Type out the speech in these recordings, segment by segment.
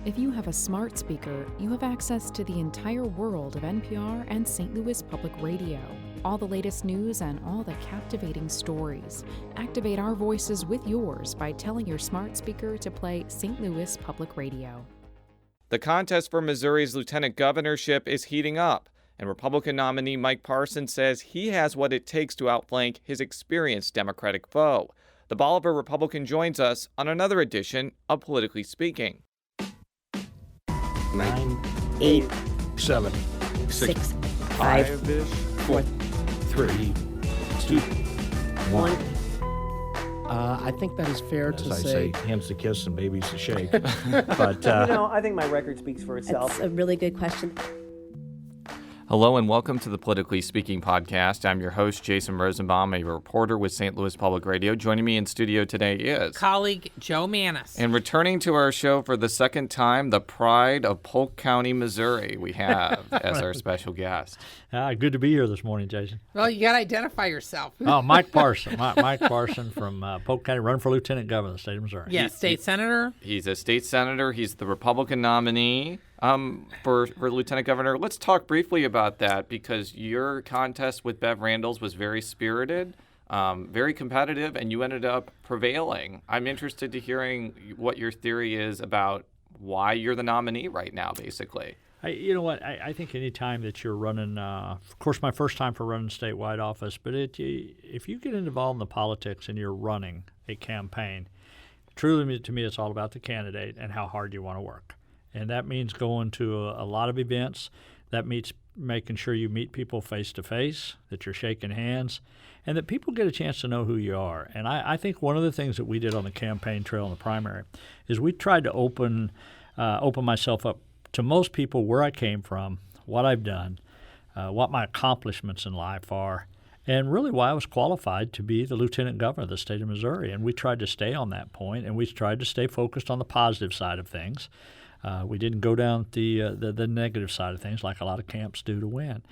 If you have a smart speaker, you have access to the entire world of NPR and St. Louis Public Radio. All the latest news and all the captivating stories. Activate our voices with yours by telling your smart speaker to play St. Louis Public Radio. The contest for Missouri's lieutenant governorship is heating up, and Republican nominee Mike Parson says he has what it takes to outflank his experienced Democratic foe. The Bolivar Republican joins us on another edition of Politically Speaking. 9, 8, 7, 6, 5, 4, 3, 2, 1. I think that is fair to say hands to kiss and babies to shake. But I think my record speaks for itself. That's a really good question. Hello and welcome to the Politically Speaking podcast. I'm your host, Jason Rosenbaum, a reporter with St. Louis Public Radio. Joining me in studio today is colleague Joe Mannies. And returning to our show for the second time, the pride of Polk County, Missouri, we have as our special guest. Good to be here this morning, Jason. Well, you got to identify yourself. Oh, Mike Parson. Mike Parson from Polk County, running for lieutenant governor of the state of Missouri. Yeah, state senator. He's a state senator. He's the Republican nominee for lieutenant governor. Let's talk briefly about that because your contest with Bev Randles was very spirited, very competitive, and you ended up prevailing. I'm interested to hearing what your theory is about why you're the nominee right now, basically. You know what? I think any time that you're running, of course, my first time for running statewide office, but if you get involved in the politics and you're running a campaign, truly to me it's all about the candidate and how hard you want to work. And that means going to a lot of events. That means making sure you meet people face-to-face, that you're shaking hands, and that people get a chance to know who you are. And I think one of the things that we did on the campaign trail in the primary is we tried to open myself up to most people where I came from, what I've done, what my accomplishments in life are, and really why I was qualified to be the lieutenant governor of the state of Missouri. And we tried to stay on that point, and we tried to stay focused on the positive side of things. We didn't go down the negative side of things like a lot of camps do to win.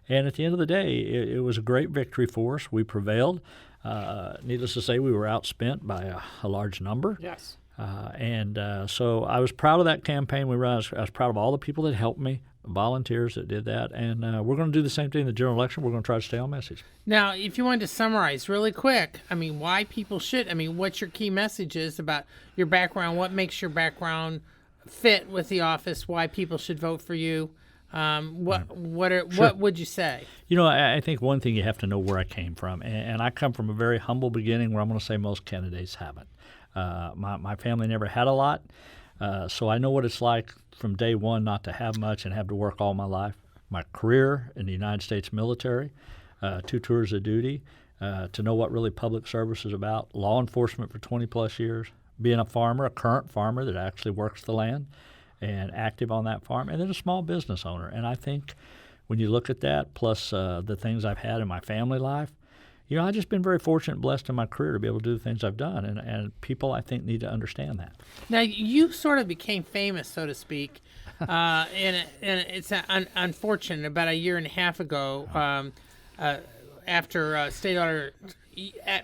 And at the end of the day, it was a great victory for us. We prevailed. Needless to say, we were outspent by a large number. Yes. So I was proud of that campaign we ran. I was proud of all the people that helped me, volunteers that did that. And we're going to do the same thing in the general election. We're going to try to stay on message. Now, if you wanted to summarize really quick, why people should, what's your key messages about your background? What makes your background fit with the office? Why people should vote for you? What would you say? You know, I think one thing you have to know where I came from, and I come from a very humble beginning where I'm going to say most candidates haven't. My family never had a lot, so I know what it's like from day one not to have much and have to work all my life. My career in the United States military, 2 tours of duty, to know what really public service is about, law enforcement for 20-plus years, being a farmer, a current farmer that actually works the land and active on that farm, and then a small business owner. And I think when you look at that, plus the things I've had in my family life, you know, I've just been very fortunate and blessed in my career to be able to do the things I've done, and people, I think, need to understand that. Now, you sort of became famous, so to speak, and it's unfortunate. About a year and a half ago, after state auditor,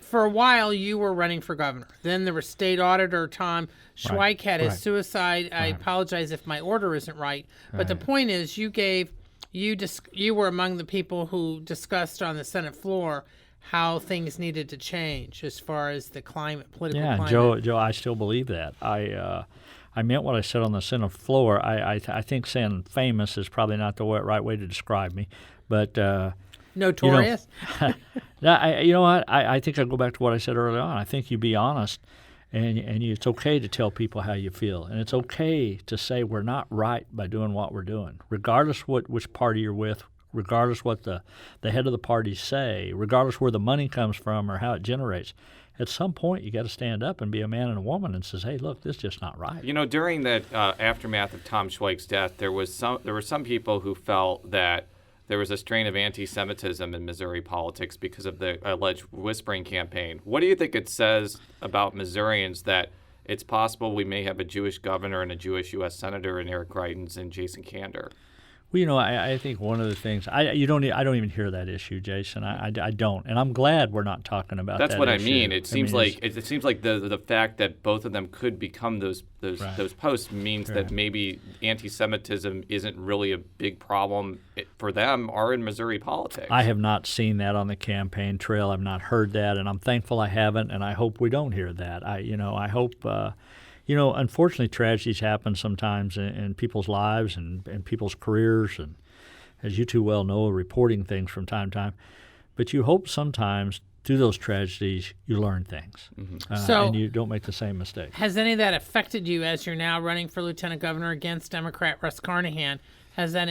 for a while you were running for governor. Then there was state auditor Tom Schweik had his suicide. I apologize if my order isn't right, but the point is you were among the people who discussed on the Senate floor how things needed to change as far as the political climate. Yeah, Joe, I still believe that. I meant what I said on the Senate floor. I think saying famous is probably not the right way to describe me, but notorious. You know what? I think I go back to what I said earlier on. I think you be honest, and it's okay to tell people how you feel, and it's okay to say we're not right by doing what we're doing, regardless which party you're with, regardless what the head of the party say, regardless where the money comes from or how it generates. At some point, you got to stand up and be a man and a woman and says, "Hey, look, this is just not right." You know, during that aftermath of Tom Schweik's death, there were some people who felt that there was a strain of anti-Semitism in Missouri politics because of the alleged whispering campaign. What do you think it says about Missourians that it's possible we may have a Jewish governor and a Jewish U.S. senator in Eric Greitens and Jason Kander? Well, I think one of the things I don't even hear that issue, Jason. I don't, and I'm glad we're not talking about that. That's what issue. I mean. It seems like the fact that both of them could become those posts means that maybe anti-Semitism isn't really a big problem for them or in Missouri politics. I have not seen that on the campaign trail. I've not heard that, and I'm thankful I haven't. And I hope we don't hear that. I hope. Unfortunately, tragedies happen sometimes in people's lives and people's careers, and as you too well know, reporting things from time to time. But you hope sometimes through those tragedies you learn things, and you don't make the same mistake. Has any of that affected you as you're now running for lieutenant governor against Democrat Russ Carnahan? Has that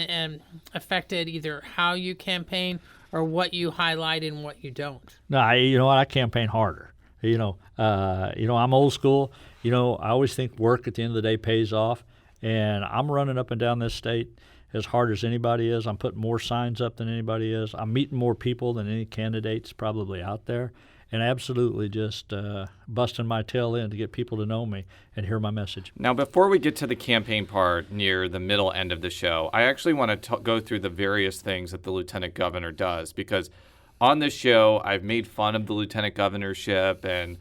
affected either how you campaign or what you highlight and what you don't? No, I campaign harder. I'm old school. I always think work at the end of the day pays off, and I'm running up and down this state as hard as anybody is. I'm putting more signs up than anybody is. I'm meeting more people than any candidates probably out there, and absolutely just busting my tail in to get people to know me and hear my message. Now, before we get to the campaign part near the middle end of the show, I actually want to go through the various things that the lieutenant governor does, because on this show, I've made fun of the lieutenant governorship and,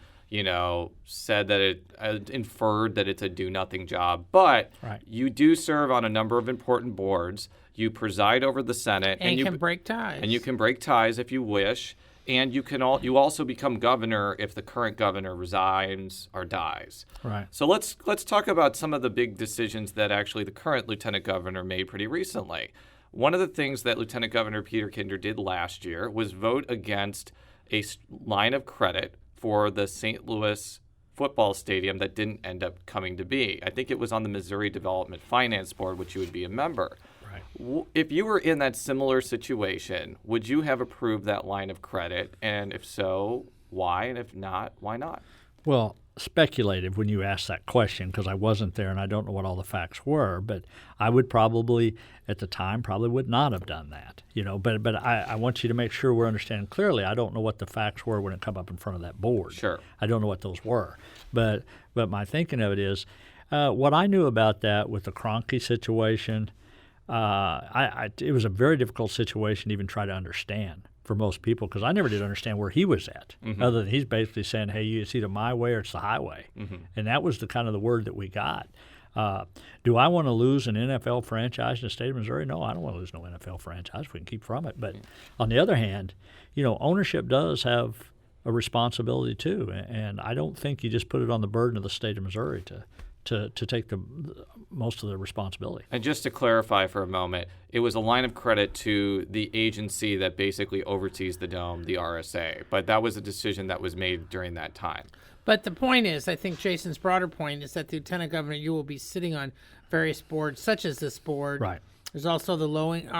said that it inferred that it's a do-nothing job. But you do serve on a number of important boards. You preside over the Senate. And you can break ties. And you can break ties if you wish. And you also become governor if the current governor resigns or dies. Right. So let's talk about some of the big decisions that actually the current lieutenant governor made pretty recently. One of the things that Lieutenant Governor Peter Kinder did last year was vote against a line of credit for the St. Louis football stadium that didn't end up coming to be. I think it was on the Missouri Development Finance Board, which you would be a member. Right. If you were in that similar situation, would you have approved that line of credit? And if so, why? And if not, why not? Well, speculative when you ask that question, because I wasn't there and I don't know what all the facts were, but I would probably, at the time, would not have done that. But I want you to make sure we're understanding clearly. I don't know what the facts were when it come up in front of that board. Sure. I don't know what those were. But my thinking of it is, what I knew about that with the Kroenke situation, it was a very difficult situation to even try to understand for most people, because I never did understand where he was at, other than he's basically saying, hey, it's either my way or it's the highway. And that was the kind of the word that we got. Do I want to lose an NFL franchise in the state of Missouri? No, I don't want to lose no NFL franchise if we can keep from it. But on the other hand, ownership does have a responsibility too, and I don't think you just put it on the burden of the state of Missouri to take the most of the responsibility. And just to clarify for a moment, it was a line of credit to the agency that basically oversees the Dome, the RSA. But that was a decision that was made during that time. But the point is, I think Jason's broader point is that the lieutenant governor, you will be sitting on various boards, such as this board. Right. There's also the low-income.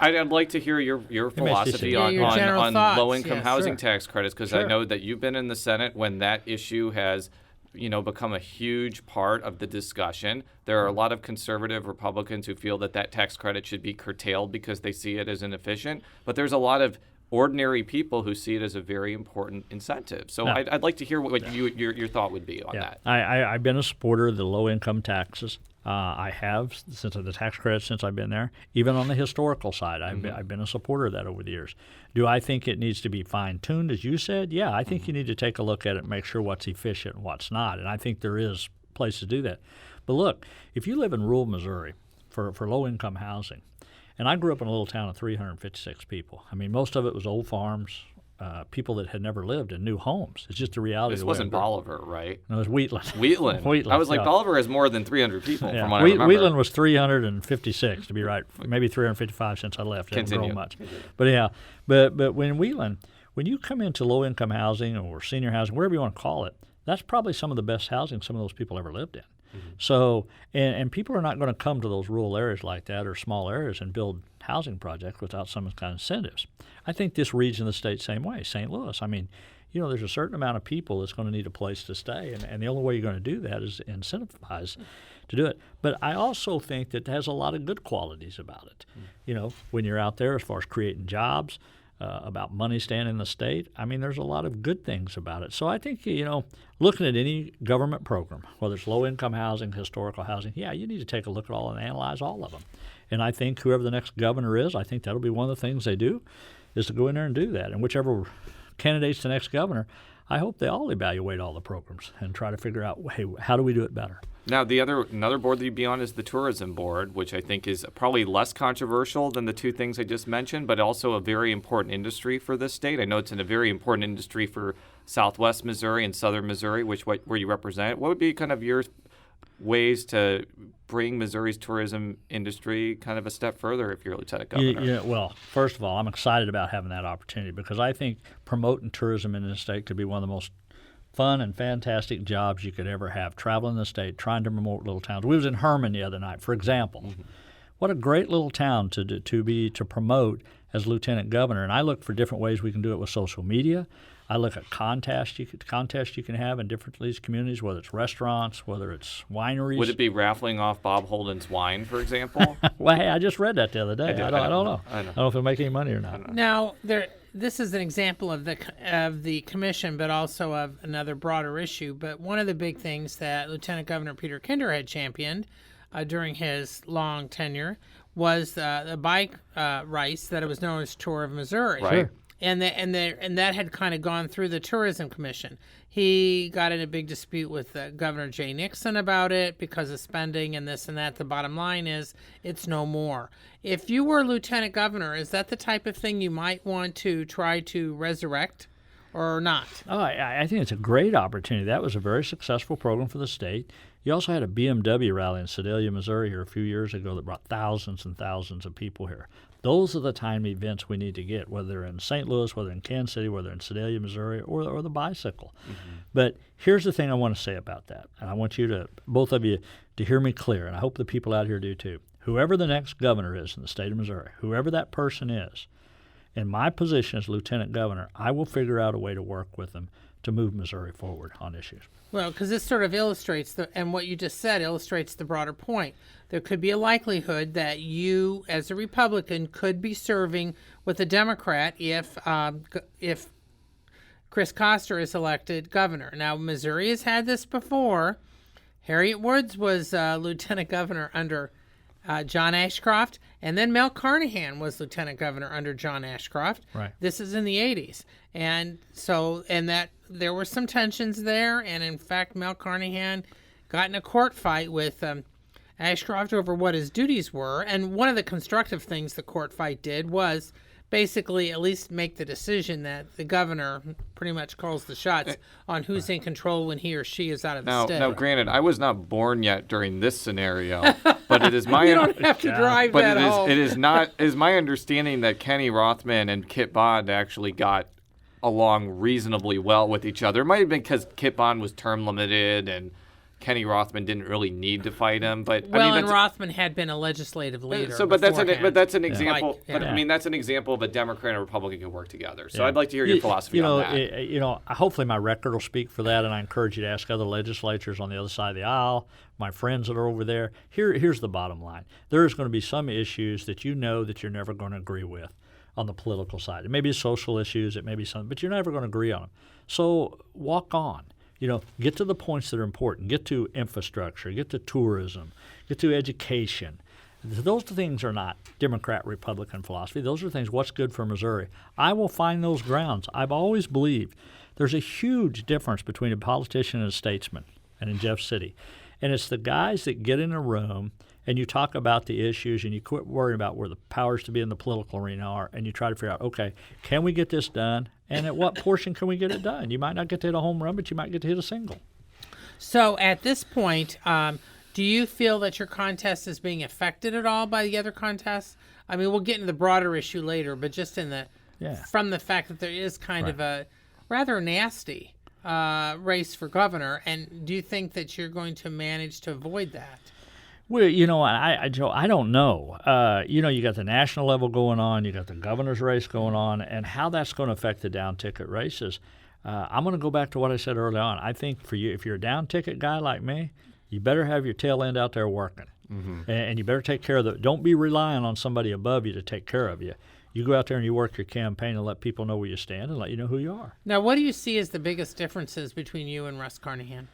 I'd like to hear your philosophy on low-income housing tax credits, because I know that you've been in the Senate when that issue has become a huge part of the discussion. There are a lot of conservative Republicans who feel that tax credit should be curtailed because they see it as inefficient. But there's a lot of ordinary people who see it as a very important incentive. So I'd like to hear what your thought would be on that. I've been a supporter of the low-income taxes. I have, since the tax credit, since I've been there. Even on the historical side, I've been a supporter of that over the years. Do I think it needs to be fine-tuned, as you said? Yeah, I think you need to take a look at it and make sure what's efficient and what's not, and I think there is places to do that. But look, if you live in rural Missouri for low-income housing, and I grew up in a little town of 356 people. I mean, most of it was old farms, people that had never lived in new homes. It's just the reality. This wasn't Bolivar, right? No, it was Wheatland. Wheatland. I was like, Bolivar has more than 300 people, from what I remember. Wheatland was 356, to be right. Maybe 355 since I left. It hasn't grown much. But yeah, but when Wheatland, when you come into low-income housing or senior housing, wherever you want to call it, that's probably some of the best housing some of those people ever lived in. So, and people are not going to come to those rural areas like that or small areas and build housing projects without some kind of incentives. I think this region of the state same way. St. Louis, I mean, there's a certain amount of people that's going to need a place to stay, and the only way you're going to do that is incentivize to do it. But I also think that it has a lot of good qualities about it. When you're out there as far as creating jobs, about money staying in the state. I mean, there's a lot of good things about it. So I think, looking at any government program, whether it's low-income housing, historical housing, you need to take a look at all and analyze all of them. And I think whoever the next governor is, I think that'll be one of the things they do, is to go in there and do that. And whichever candidate's the next governor, I hope they all evaluate all the programs and try to figure out, hey, how do we do it better? Now, another board that you'd be on is the tourism board, which I think is probably less controversial than the two things I just mentioned, but also a very important industry for this state. I know it's in a very important industry for Southwest Missouri and Southern Missouri, where you represent. What would be kind of your ways to bring Missouri's tourism industry kind of a step further if you're Lieutenant Governor? Well, first of all, I'm excited about having that opportunity because I think promoting tourism in the state could be one of the most fun and fantastic jobs you could ever have, traveling the state, trying to promote little towns. We was in Herman the other night, for example. Mm-hmm. What a great little town to promote as Lieutenant Governor. And I look for different ways we can do it with social media. I look at contests you can have in different of these communities, whether it's restaurants, whether it's wineries. Would it be raffling off Bob Holden's wine, for example? Well, hey, I just read that the other day. I don't know. I don't know if it'll make any money or not. Now, this is an example of the commission, but also of another broader issue. But one of the big things that Lieutenant Governor Peter Kinder had championed during his long tenure was the bike race that it was known as Tour of Missouri. Right. Sure. And that had kind of gone through the Tourism Commission. He got in a big dispute with Governor Jay Nixon about it because of spending and this and that. The bottom line is it's no more. If you were Lieutenant Governor, is that the type of thing you might want to try to resurrect or not? Oh, I think it's a great opportunity. That was a very successful program for the state. You also had a BMW rally in Sedalia, Missouri here a few years ago that brought thousands and thousands of people here. Those are the time events we need to get, whether in St. Louis, whether in Kansas City, whether in Sedalia, Missouri, or the bicycle. Mm-hmm. But here's the thing I want to say about that, and I want both of you, to hear me clear, and I hope the people out here do too. Whoever the next governor is in the state of Missouri, whoever that person is, in my position as Lieutenant Governor, I will figure out a way to work with them to move Missouri forward on issues. Well, because this sort of illustrates, and what you just said illustrates the broader point. There could be a likelihood that you, as a Republican, could be serving with a Democrat if Chris Koster is elected governor. Now, Missouri has had this before. Harriet Woods was lieutenant governor under John Ashcroft, and then Mel Carnahan was lieutenant governor under John Ashcroft. Right. This is in the 80s. And that there were some tensions there, and in fact, Mel Carnahan got in a court fight with Ashcroft over what his duties were. And one of the constructive things the court fight did was basically at least make the decision that the governor pretty much calls the shots on who's in control when he or she is out of the state. Now, granted, I was not born yet during this scenario, but it is my you don't have to drive but that home. It is my understanding that Kenny Rothman and Kit Bond actually got along reasonably well with each other. It might have been because Kit Bond was term limited and Kenny Rothman didn't really need to fight him, but Rothman had been a legislative leader. But that's an example. Yeah. But I mean, that's an example of a Democrat and a Republican can work together. So I'd like to hear your philosophy on that. Hopefully my record will speak for that, and I encourage you to ask other legislatures on the other side of the aisle, my friends that are over there. Here's the bottom line: there is going to be some issues that you know that you're never going to agree with on the political side. It may be social issues, it may be something, but you're never going to agree on them. So walk on. Get to the points that are important. Get to infrastructure. Get to tourism. Get to education. Those things are not Democrat-Republican philosophy. Those are things, what's good for Missouri. I will find those grounds. I've always believed there's a huge difference between a politician and a statesman, and in Jeff City. And it's the guys that get in a room and you talk about the issues and you quit worrying about where the powers to be in the political arena are, and you try to figure out, okay, can we get this done? And at what portion can we get it done? You might not get to hit a home run, but you might get to hit a single. So at this point, do you feel that your contest is being affected at all by the other contests? I mean, we'll get into the broader issue later, but just from the fact that there is kind of a rather nasty race for governor, and do you think that you're going to manage to avoid that? Well, Joe, I don't know. You got the national level going on, you got the governor's race going on, and how that's going to affect the down-ticket races. I'm going to go back to what I said early on. I think for you, if you're a down-ticket guy like me, you better have your tail end out there working. Mm-hmm. And you better take care of don't be relying on somebody above you to take care of you. You go out there and you work your campaign and let people know where you stand and let you know who you are. Now, what do you see as the biggest differences between you and Russ Carnahan?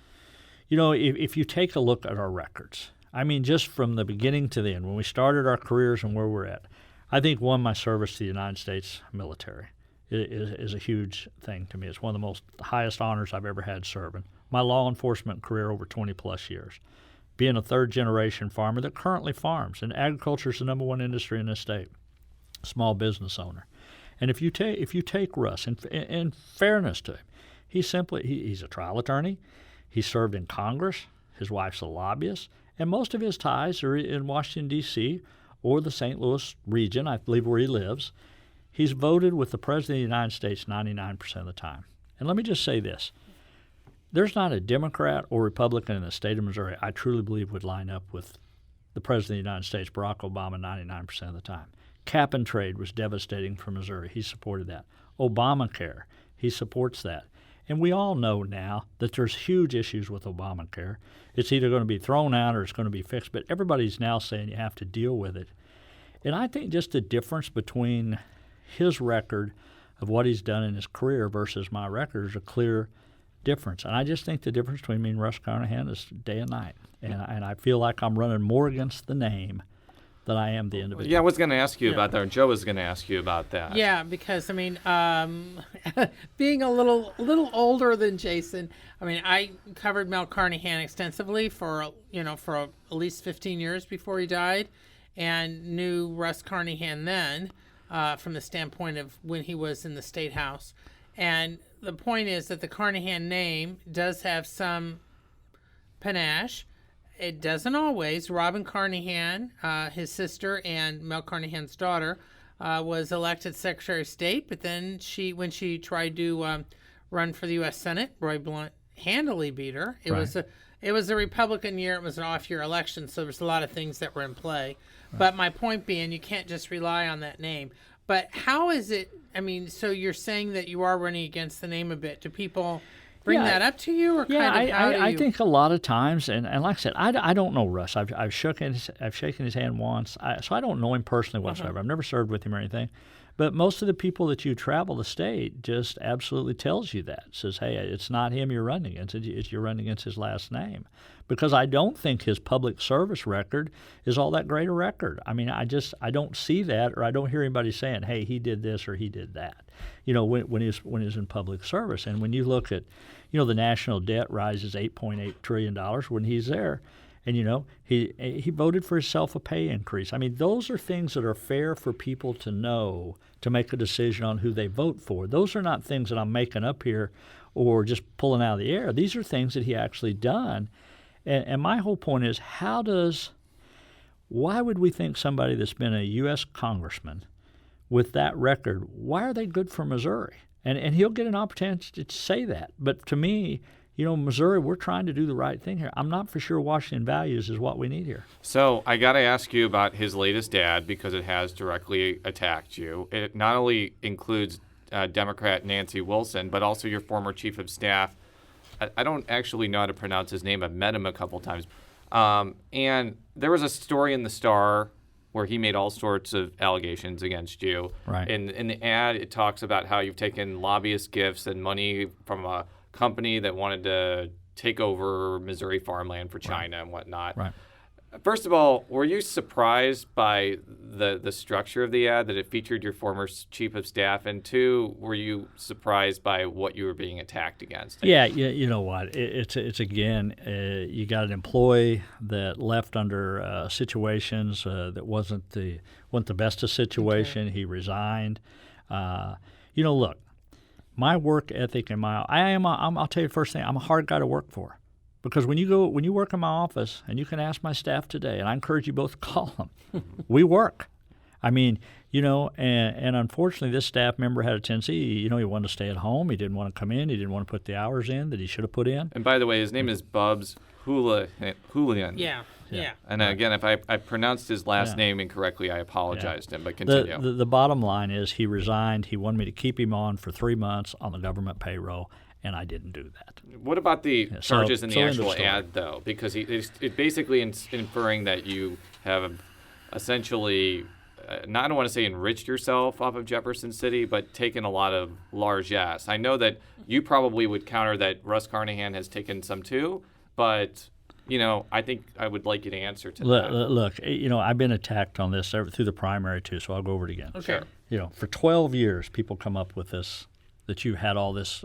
You know, if you take a look at our records, I mean, just from the beginning to the end, when we started our careers and where we're at, I think, one, my service to the United States military is a huge thing to me. It's one of the most highest honors I've ever had serving. My law enforcement career over 20-plus years. Being a third-generation farmer that currently farms, and agriculture is the number one industry in this state. Small business owner. And if you take Russ, in fairness to him, he's a trial attorney. He served in Congress. His wife's a lobbyist. And most of his ties are in Washington, D.C., or the St. Louis region, I believe, where he lives. He's voted with the President of the United States 99% of the time. And let me just say this. There's not a Democrat or Republican in the state of Missouri I truly believe would line up with the President of the United States, Barack Obama, 99% of the time. Cap and trade was devastating for Missouri. He supported that. Obamacare, he supports that. And we all know now that there's huge issues with Obamacare. It's either going to be thrown out or it's going to be fixed, but everybody's now saying you have to deal with it. And I think just the difference between his record of what he's done in his career versus my record is a clear difference. And I just think the difference between me and Russ Carnahan is day and night. And I feel like I'm running more against the name than I am the individual. Yeah, I was going to ask you about that, and Joe was going to ask you about that. Yeah, because I mean, being a little older than Jason, I mean, I covered Mel Carnahan extensively for at least 15 years before he died, and knew Russ Carnahan then from the standpoint of when he was in the State House. And the point is that the Carnahan name does have some panache. It doesn't always. Robin Carnahan, his sister and Mel Carnahan's daughter, was elected Secretary of State, but then when she tried to run for the U.S. Senate, Roy Blunt handily beat her. It was a Republican year. It was an off-year election, so there was a lot of things that were in play. Right. But my point being, you can't just rely on that name. But how is it, I mean, so you're saying that you are running against the name a bit. Do people bring that up to you, or I think a lot of times, and like I said, I don't know Russ. I've shaken his hand once, so I don't know him personally whatsoever. I've never served with him or anything, but most of the people that you travel the state just absolutely tells you that. Says, hey, it's not him you're running against. You're running against his last name, because I don't think his public service record is all that great a record. I mean, I don't see that, or I don't hear anybody saying, hey, he did this or he did that. When he's in public service, and when you look at the national debt rises $8.8 trillion when he's there. And, he voted for himself a pay increase. I mean, those are things that are fair for people to know to make a decision on who they vote for. Those are not things that I'm making up here or just pulling out of the air. These are things that he actually done. And my whole point is, why would we think somebody that's been a U.S. congressman with that record, why are they good for Missouri? And he'll get an opportunity to say that. But to me, Missouri, we're trying to do the right thing here. I'm not for sure Washington values is what we need here. So I got to ask you about his latest ad, because it has directly attacked you. It not only includes Democrat Nancy Wilson, but also your former chief of staff. I don't actually know how to pronounce his name. I've met him a couple times. And there was a story in the Star where he made all sorts of allegations against you. Right. In the ad, it talks about how you've taken lobbyist gifts and money from a company that wanted to take over Missouri farmland for China and whatnot. Right. First of all, were you surprised by the structure of the ad, that it featured your former chief of staff? And two, were you surprised by what you were being attacked against? Yeah, you know what? It's again, you got an employee that left under situations that wasn't the best of situation. Okay. He resigned. Look, my work ethic and I'll tell you the first thing, I'm a hard guy to work for. Because when you work in my office, and you can ask my staff today, and I encourage you both to call them, we work. I mean, and unfortunately this staff member had a tendency, he wanted to stay at home. He didn't want to come in. He didn't want to put the hours in that he should have put in. And by the way, his name is Bubs Julian. Yeah. And again, if I pronounced his last name incorrectly, I apologize to him, but continue. The bottom line is he resigned. He wanted me to keep him on for 3 months on the government payroll, and I didn't do that. What about the charges in the actual ad, though? Because it basically inferring that you have essentially not, I don't want to say enriched yourself off of Jefferson City, but taken a lot of largesse. I know that you probably would counter that Russ Carnahan has taken some too, but I think I would like you to answer to that. Look, I've been attacked on this through the primary too, so I'll go over it again. Okay. For 12 years, people come up with this, that you had all this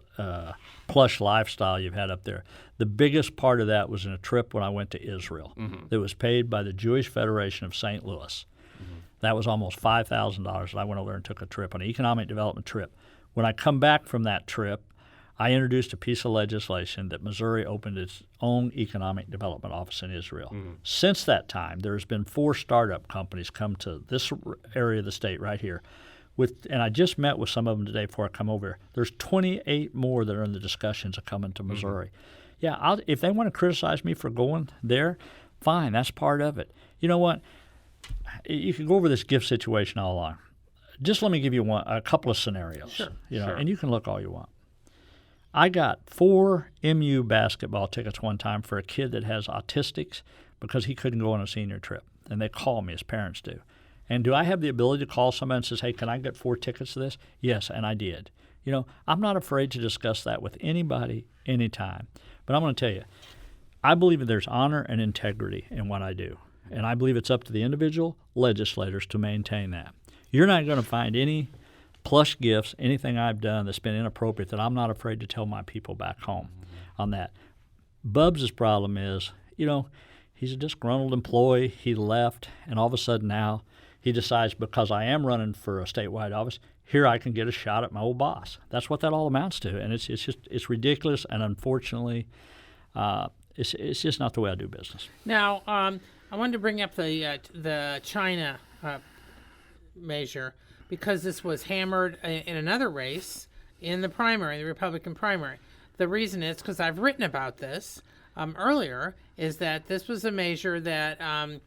plush lifestyle you've had up there. The biggest part of that was in a trip when I went to Israel. That was paid by the Jewish Federation of St. Louis. That was almost $5,000. I went over there and took a trip, an economic development trip. When I come back from that trip, I introduced a piece of legislation that Missouri opened its own economic development office in Israel. Since that time, there's been 4 startup companies come to this area of the state right here. And I just met with some of them today before I come over. There's 28 more that are in the discussions of coming to Missouri. Yeah, if they want to criticize me for going there, fine, that's part of it. You know what? You can go over this gift situation all along. Just let me give you a couple of scenarios. Sure. And you can look all you want. I got 4 MU basketball tickets one time for a kid that has autistics because he couldn't go on a senior trip. And they call me, his parents do. And do I have the ability to call someone and say, hey, can I get 4 tickets to this? Yes, and I did. I'm not afraid to discuss that with anybody, anytime. But I'm going to tell you, I believe that there's honor and integrity in what I do. And I believe it's up to the individual legislators to maintain that. You're not going to find any plush gifts, anything I've done that's been inappropriate that I'm not afraid to tell my people back home on that. Bubs' problem is, he's a disgruntled employee. He left, and all of a sudden now he decides because I am running for a statewide office, here I can get a shot at my old boss. That's what that all amounts to, and it's ridiculous, and unfortunately, it's just not the way I do business. Now, I wanted to bring up the China measure because this was hammered in another race in the primary, the Republican primary. The reason is because I've written about this earlier, is that this was a measure that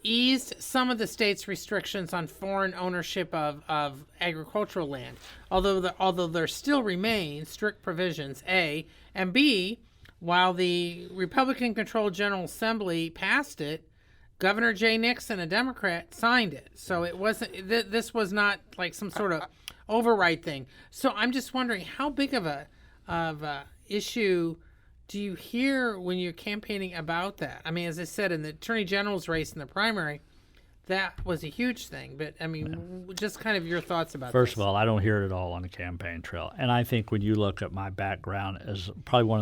eased some of the state's restrictions on foreign ownership of agricultural land, although there still remain strict provisions, A, and B, while the Republican-controlled General Assembly passed it, Governor Jay Nixon, a Democrat, signed it. So it wasn't. This was not like some sort of override thing. So I'm just wondering, how big of a issue do you hear when you're campaigning about that? I mean, as I said, in the Attorney General's race in the primary, that was a huge thing. But I mean, just kind of your thoughts about First this. of all, I don't hear it at all on the campaign trail, and I think when you look at my background as probably one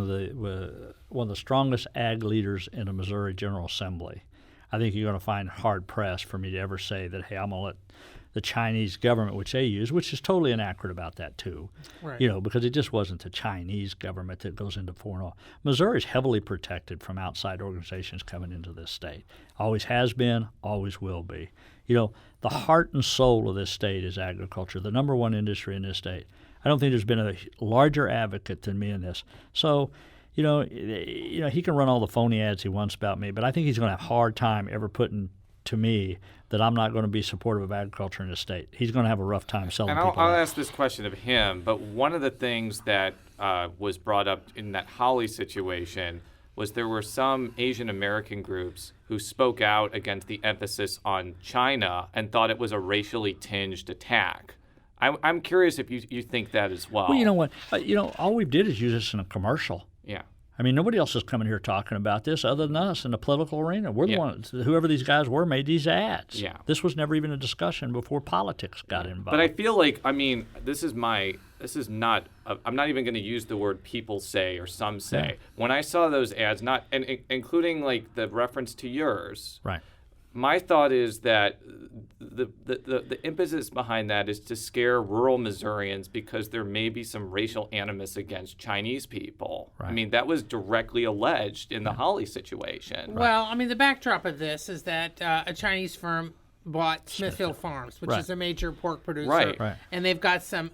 of the strongest ag leaders in the Missouri General Assembly, I think you're going to find hard pressed for me to ever say that, hey, I'm going to let the Chinese government, which they use, which is totally inaccurate about that too, Right. Because it just wasn't the Chinese government that goes into foreign oil. Missouri is heavily protected from outside organizations coming into this state. Always has been, always will be. The heart and soul of this state is agriculture, the number one industry in this state. I don't think there's been a larger advocate than me in this. So, he can run all the phony ads he wants about me, but I think he's going to have a hard time ever putting to me that I'm not going to be supportive of agriculture in the state. He's going to have a rough time selling and people. I'll ask this question of him, but one of the things that was brought up in that Holly situation was there were some Asian American groups who spoke out against the emphasis on China and thought it was a racially tinged attack. I'm curious if you think that as well. Well, you know what? All we did is use this in a commercial. Yeah. I mean, nobody else is coming here talking about this other than us in the political arena. We're the ones, whoever these guys were, made these ads. Yeah. This was never even a discussion before politics got involved. But I feel like, I'm not even going to use the word people say or some say. Yeah. When I saw those ads, including like the reference to yours, Right. my thought is that the impetus behind that is to scare rural Missourians because there may be some racial animus against Chinese people. Right. I mean, that was directly alleged in the Holly situation. Well, I mean, the backdrop of this is that a Chinese firm bought Smithfield Farms, which Right. is a major pork producer, Right. and they've got some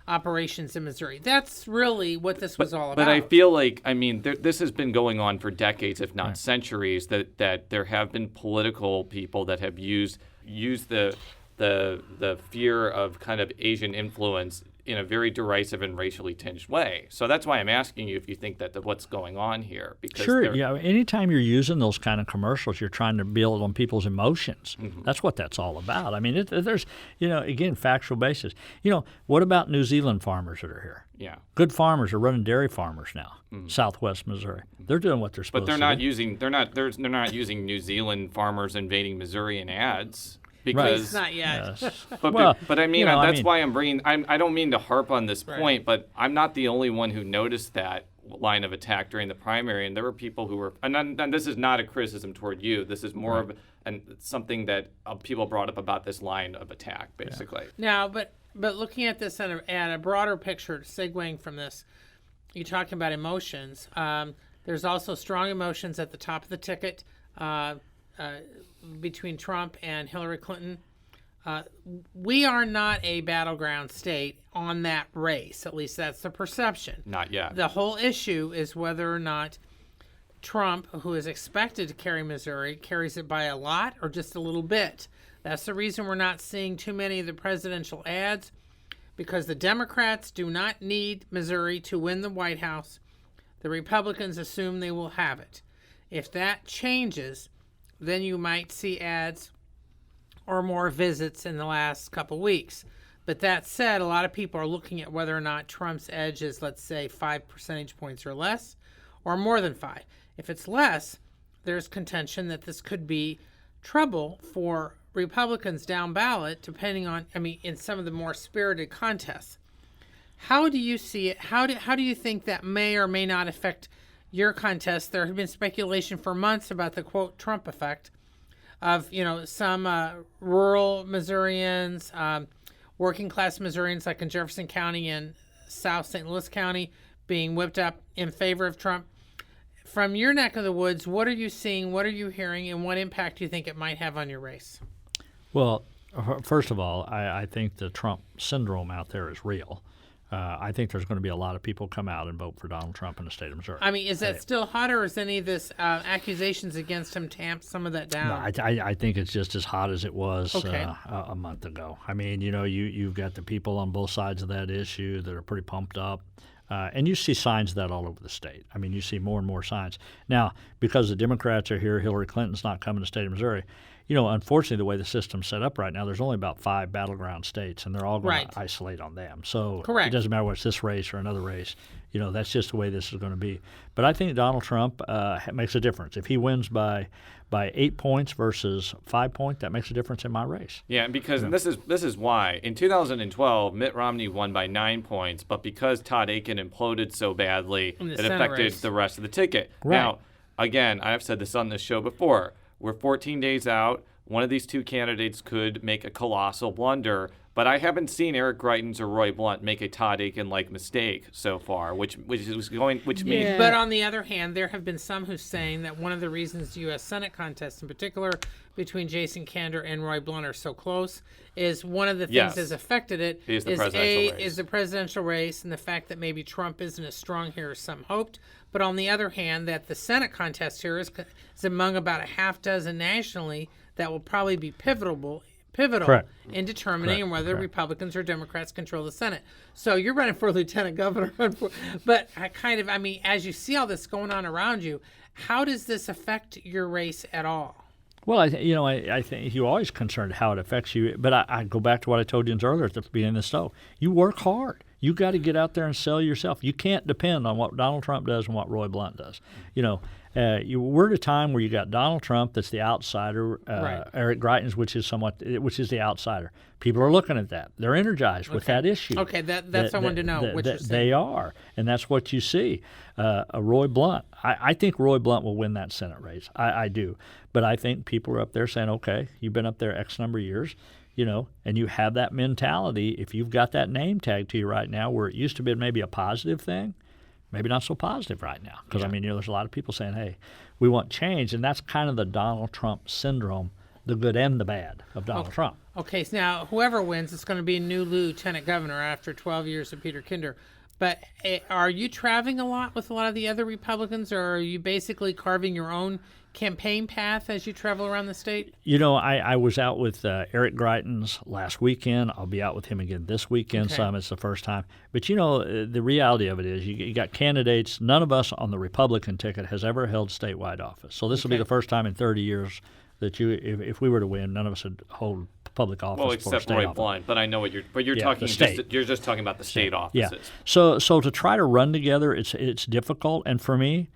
operations in Missouri. That's really what this was all about. But I feel like, this has been going on for decades, if not centuries, that there have been political people that have used the fear of kind of Asian influence in a very derisive and racially tinged way. So that's why I'm asking you if you think that what's going on here. Because sure, yeah. Anytime you're using those kind of commercials, you're trying to build on people's emotions. Mm-hmm. That's what that's all about. I mean, there's, again, factual basis. What about New Zealand farmers that are here? Yeah. Good farmers are running dairy farmers now, Southwest Missouri. They're doing what they're supposed to do. But they're not using New Zealand farmers invading Missouri in ads. Because it's not yet. Yes. But I mean, that's why I'm bringing. I don't mean to harp on this point, but I'm not the only one who noticed that line of attack during the primary, and there were people who were. And this is not a criticism toward you. This is more of something that people brought up about this line of attack, basically. Yeah. Now, but looking at this at a broader picture, segueing from this, you're talking about emotions. There's also strong emotions at the top of the ticket. Between Trump and Hillary Clinton. We are not a battleground state on that race. At least that's the perception. Not yet. The whole issue is whether or not Trump, who is expected to carry Missouri, carries it by a lot or just a little bit. That's the reason we're not seeing too many of the presidential ads, because the Democrats do not need Missouri to win the White House. The Republicans assume they will have it. If that changes, then you might see ads or more visits in the last couple weeks. But that said, a lot of people are looking at whether or not Trump's edge is, let's say, 5 percentage points or less, or more than 5. If it's less, there's contention that this could be trouble for Republicans down ballot, depending on, in some of the more spirited contests. How do you see it? How do you think that may or may not affect your contest? There had been speculation for months about the quote Trump effect of some rural Missourians, working class Missourians like in Jefferson County and South St. Louis County being whipped up in favor of Trump. From your neck of the woods, what are you seeing? What are you hearing? And what impact do you think it might have on your race? Well, first of all, I think the Trump syndrome out there is real. I think there's going to be a lot of people come out and vote for Donald Trump in the state of Missouri. Is that still hot, or is any of this accusations against him tamped some of that down? No, I think it's just as hot as it was a month ago. You've got the people on both sides of that issue that are pretty pumped up. And you see signs of that all over the state. You see more and more signs. Now, because the Democrats are here, Hillary Clinton's not coming to the state of Missouri. Unfortunately, the way the system's set up right now, there's only about 5 battleground states, and they're all going to isolate on them. So It doesn't matter whether it's this race or another race. That's just the way this is going to be. But I think Donald Trump makes a difference. If he wins by 8 points versus 5 points, that makes a difference in my race. Yeah, because this is why. In 2012, Mitt Romney won by 9 points, but because Todd Akin imploded so badly, it affected the rest of the ticket. Right. Now, again, I've said this on this show before. We're 14 days out. One of these two candidates could make a colossal blunder, but I haven't seen Eric Greitens or Roy Blunt make a Todd Akin-like mistake so far, which means. But on the other hand, there have been some who's saying that one of the reasons the U.S. Senate contest, in particular, between Jason Kander and Roy Blunt are so close, is one of the things that's affected it is the presidential race, and the fact that maybe Trump isn't as strong here as some hoped. But on the other hand, that the Senate contest here is among about a half dozen nationally that will probably be pivotal in determining whether Republicans or Democrats control the Senate. So you're running for lieutenant governor, but as you see all this going on around you, how does this affect your race at all? Well, I think you're always concerned how it affects you. But I go back to what I told you earlier at the beginning of the show. You work hard. You got to get out there and sell yourself. You can't depend on what Donald Trump does and what Roy Blunt does. We're at a time where you got Donald Trump, that's the outsider, Eric Greitens, which is the outsider. People are looking at that. They're energized with that issue. Okay, that's I wanted to know what you're saying. They are, and that's what you see. Roy Blunt, I think Roy Blunt will win that Senate race. I do. But I think people are up there saying, okay, you've been up there X number of years. And you have that mentality. If you've got that name tag to you right now, where it used to be maybe a positive thing, maybe not so positive right now. Because, there's a lot of people saying, hey, we want change. And that's kind of the Donald Trump syndrome, the good and the bad of Donald Trump. Okay, so now whoever wins, it's going to be a new lieutenant governor after 12 years of Peter Kinder. But are you traveling a lot with a lot of the other Republicans, or are you basically carving your own campaign path as you travel around the state? I was out with Eric Greitens last weekend. I'll be out with him again this weekend. Okay. Some it's the first time. But the reality of it is you got candidates. None of us on the Republican ticket has ever held statewide office. So this will be the first time in 30 years that if we were to win, none of us would hold public office. Well, for except state Roy office. Blunt, but I know what you're Yeah, talking. the state. You're just talking about the state Yeah. offices. So to try to run together, it's difficult, and for me,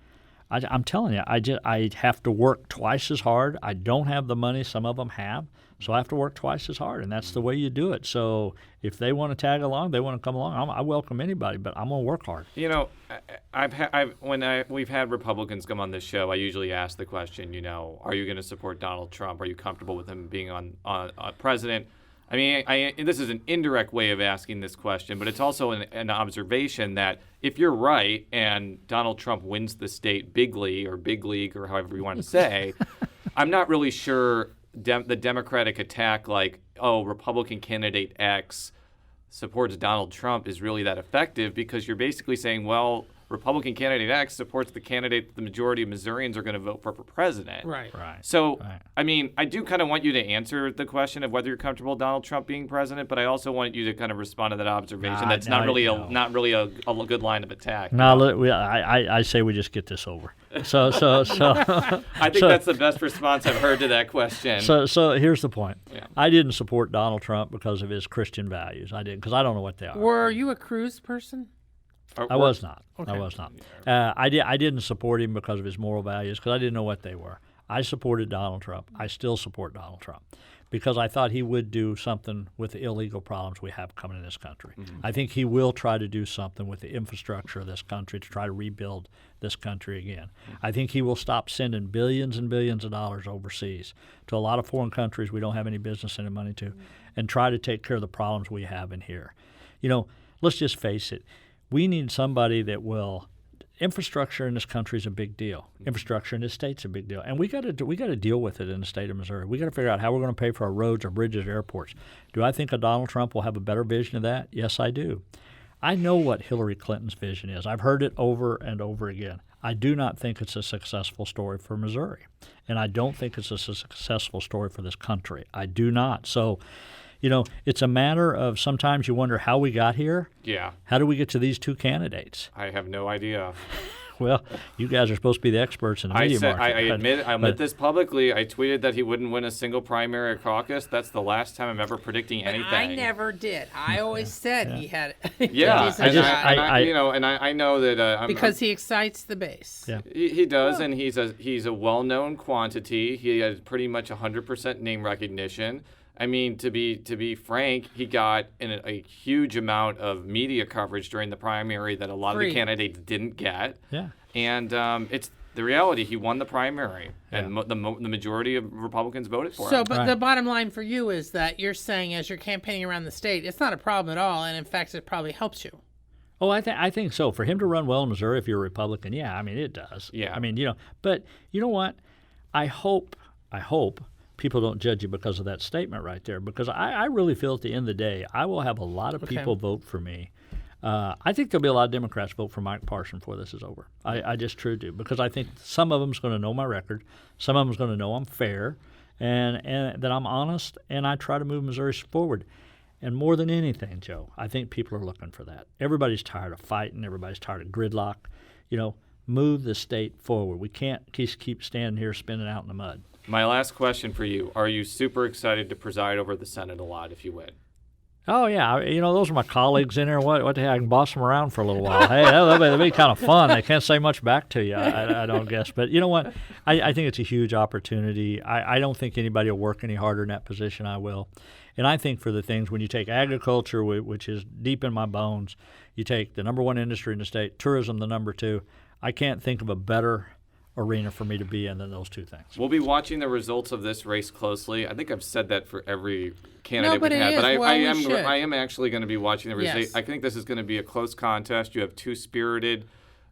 I'm telling you, I have to work twice as hard. I don't have the money some of them have, so I have to work twice as hard, and that's the way you do it. So if they want to tag along, they want to come along. I welcome anybody, but I'm going to work hard. We've had Republicans come on this show, I usually ask the question, are you going to support Donald Trump? Are you comfortable with him being on president? I mean, this is an indirect way of asking this question, but it's also an observation that if you're right and Donald Trump wins the state bigly or big league or however you want to say, I'm not really sure the Democratic attack like, Republican candidate X supports Donald Trump is really that effective, because you're basically saying, well, Republican candidate X supports the candidate the majority of Missourians are going to vote for president. Right. So, I mean, I do kind of want you to answer the question of whether you're comfortable with Donald Trump being president, but I also want you to kind of respond to that observation. That's not really a good line of attack. No, I say we just get this over. So I think that's the best response I've heard to that question. So here's the point. Yeah. I didn't support Donald Trump because of his Christian values. I didn't, because I don't know what they are. Were you a Cruz person? I was not. Okay. I was not. I didn't support him because of his moral values, because I didn't know what they were. I supported Donald Trump. I still support Donald Trump because I thought he would do something with the illegal problems we have coming in this country. Mm-hmm. I think he will try to do something with the infrastructure of this country to try to rebuild this country again. Mm-hmm. I think he will stop sending billions and billions of dollars overseas to a lot of foreign countries we don't have any business sending money to, and try to take care of the problems we have in here. Let's just face it. We need somebody that will. Infrastructure in this country is a big deal. Infrastructure in this state's a big deal, and we got to deal with it in the state of Missouri. We got to figure out how we're going to pay for our roads, our bridges, airports. Do I think a Donald Trump will have a better vision of that? Yes, I do. I know what Hillary Clinton's vision is. I've heard it over and over again. I do not think it's a successful story for Missouri, and I don't think it's a successful story for this country. I do not. So. It's a matter of sometimes you wonder how we got here. Yeah. How do we get to these two candidates? I have no idea. Well, you guys are supposed to be the experts in the media market. I admit this publicly. I tweeted that he wouldn't win a single primary or caucus. That's the last time I'm ever predicting anything. I never did. I always said he had. Yeah, I know that because he excites the base. Yeah, he does, and he's a well-known quantity. He has pretty much 100% name recognition. I mean, to be frank, he got a huge amount of media coverage during the primary that a lot of the candidates didn't get. Yeah. And it's the reality. He won the primary, and the majority of Republicans voted for him. But the bottom line for you is that you're saying, as you're campaigning around the state, it's not a problem at all, and in fact, it probably helps you. Oh, I think so. For him to run well in Missouri, if you're a Republican, it does. Yeah. I mean, but you know what? I hope people don't judge you because of that statement right there, because I really feel at the end of the day, I will have a lot of people vote for me. I think there'll be a lot of Democrats vote for Mike Parson before this is over. I just truly do, because I think some of them's going to know my record. Some of them's going to know I'm fair and that I'm honest, and I try to move Missouri forward. And more than anything, Joe, I think people are looking for that. Everybody's tired of fighting. Everybody's tired of gridlock. Move the state forward. We can't keep standing here spinning out in the mud. My last question for you: are you super excited to preside over the Senate a lot if you win? Oh yeah, those are my colleagues in there. What the heck? I can boss them around for a little while. Hey, that'll be kind of fun. They can't say much back to you, I don't guess. But you know what? I think it's a huge opportunity. I don't think anybody will work any harder in that position. I will. And I think for the things, when you take agriculture, which is deep in my bones, you take the number one industry in the state, tourism the number two. I can't think of a better arena for me to be in than those two things. We'll be watching the results of this race closely. I think I've said that for every candidate we've had, but I am actually going to be watching the results. Yes. I think this is going to be a close contest. You have two spirited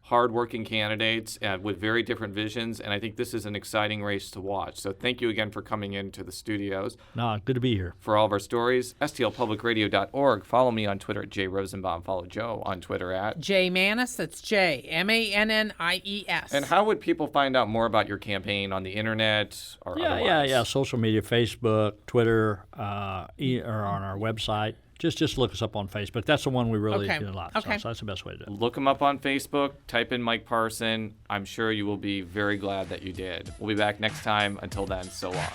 hardworking candidates with very different visions, and I think this is an exciting race to watch. So thank you again for coming into the studios. No, good to be here. For all of our stories, stlpublicradio.org. Follow me on Twitter at jrosenbaum. Follow Joe on Twitter at Mannies. That's JMannies. And how would people find out more about your campaign on the internet or otherwise? Yeah. Social media, Facebook, Twitter, or on our website. Just look us up on Facebook. That's the one we really do a lot. Okay. So that's the best way to do it. Look him up on Facebook. Type in Mike Parson. I'm sure you will be very glad that you did. We'll be back next time. Until then, so long.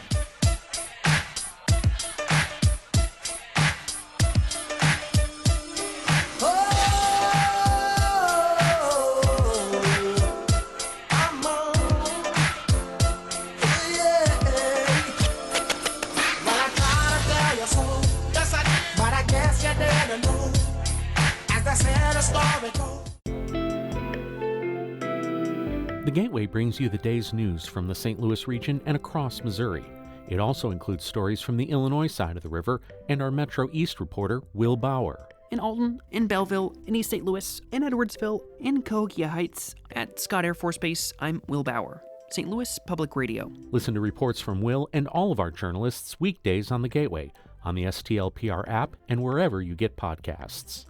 The Gateway brings you the day's news from the St. Louis region and across Missouri. It also includes stories from the Illinois side of the river and our Metro East reporter, Will Bauer. In Alton, in Belleville, in East St. Louis, in Edwardsville, in Cahokia Heights, at Scott Air Force Base, I'm Will Bauer. St. Louis Public Radio. Listen to reports from Will and all of our journalists weekdays on the Gateway, on the STLPR app, and wherever you get podcasts.